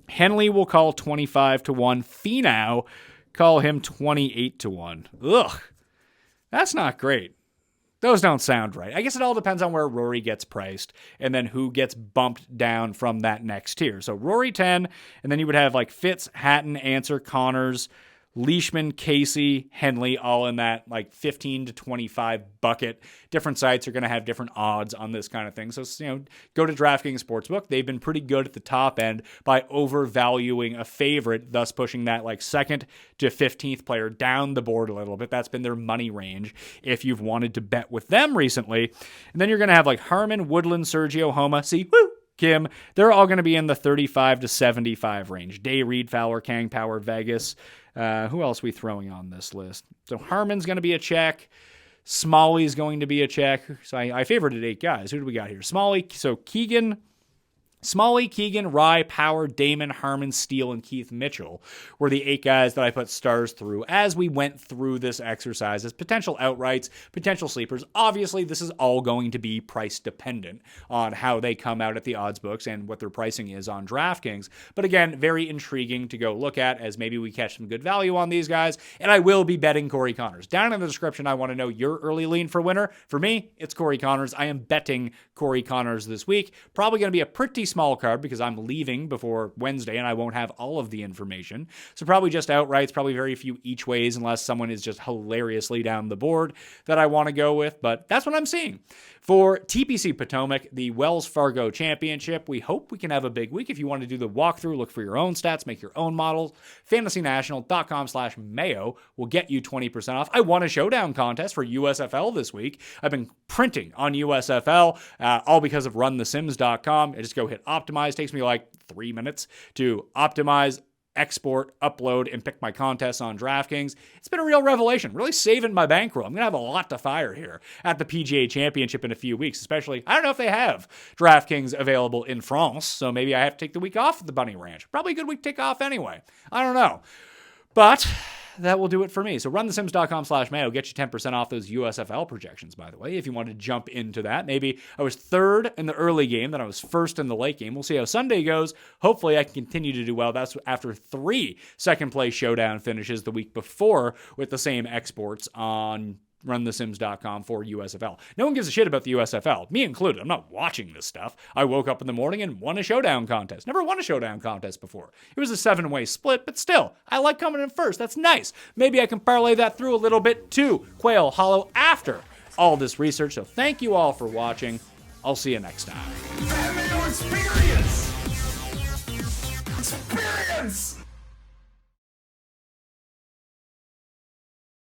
Henley will call 25-1. Finau, call him 28-1. Ugh, that's not great. Those don't sound right. I guess it all depends on where Rory gets priced and then who gets bumped down from that next tier. So Rory 10, and then you would have like Fitz, Hatton, Answer, Connors, Leishman, Casey, Henley, all in that like 15 to 25 bucket. Different sites are going to have different odds on this kind of thing. So, go to DraftKings Sportsbook. They've been pretty good at the top end by overvaluing a favorite, thus pushing that like 2nd to 15th player down the board a little bit. That's been their money range if you've wanted to bet with them recently. And then you're going to have like Harman, Woodland, Sergio, Homa. See, Kim, they're all going to be in the 35 to 75 range. Day, Reed, Fowler, Kang, Power, Vegas. Who else are we throwing on this list? So Harman's going to be a check. Smalley's going to be a check. So I favorited 8 guys. Who do we got here? Smalley, Keegan, Rye, Power, Damon, Harman, Steele, and Keith Mitchell were the 8 guys that I put stars through as we went through this exercise as potential outrights, potential sleepers. Obviously, this is all going to be price dependent on how they come out at the odds books and what their pricing is on DraftKings. But again, very intriguing to go look at as maybe we catch some good value on these guys. And I will be betting Corey Connors. Down in the description, I want to know your early lean for winner. For me, it's Corey Connors. I am betting Corey Connors this week. Probably going to be a pretty small card because I'm leaving before Wednesday and I won't have all of the information. So probably just outrights, probably very few each ways unless someone is just hilariously down the board that I want to go with. But that's what I'm seeing. For TPC Potomac, the Wells Fargo Championship, we hope we can have a big week. If you want to do the walkthrough, look for your own stats, make your own models, fantasynational.com/Mayo will get you 20% off. I won a showdown contest for USFL this week. I've been printing on USFL, all because of runthesims.com. I just go hit optimize. Takes me like 3 minutes to optimize, export, upload, and pick my contests on DraftKings. It's been a real revelation, really saving my bankroll. I'm going to have a lot to fire here at the PGA Championship in a few weeks, especially, I don't know if they have DraftKings available in France, so maybe I have to take the week off at the Bunny Ranch. Probably a good week to take off anyway. I don't know. But that will do it for me. So runthesims.com/Mayo, get you 10% off those USFL projections, by the way, if you want to jump into that. Maybe I was 3rd in the early game, then I was 1st in the late game. We'll see how Sunday goes. Hopefully I can continue to do well. That's after 3 second-place showdown finishes the week before with the same exports on runthesims.com for USFL. No one gives a shit about the USFL, me included. I'm not watching this stuff. I woke up in the morning and won a showdown contest. Never won a showdown contest before. It was a 7-way split, but still, I like coming in first. That's nice. Maybe I can parlay that through a little bit to Quail Hollow after all this research. So thank you all for watching. I'll see you next time. Mayo experience! Experience!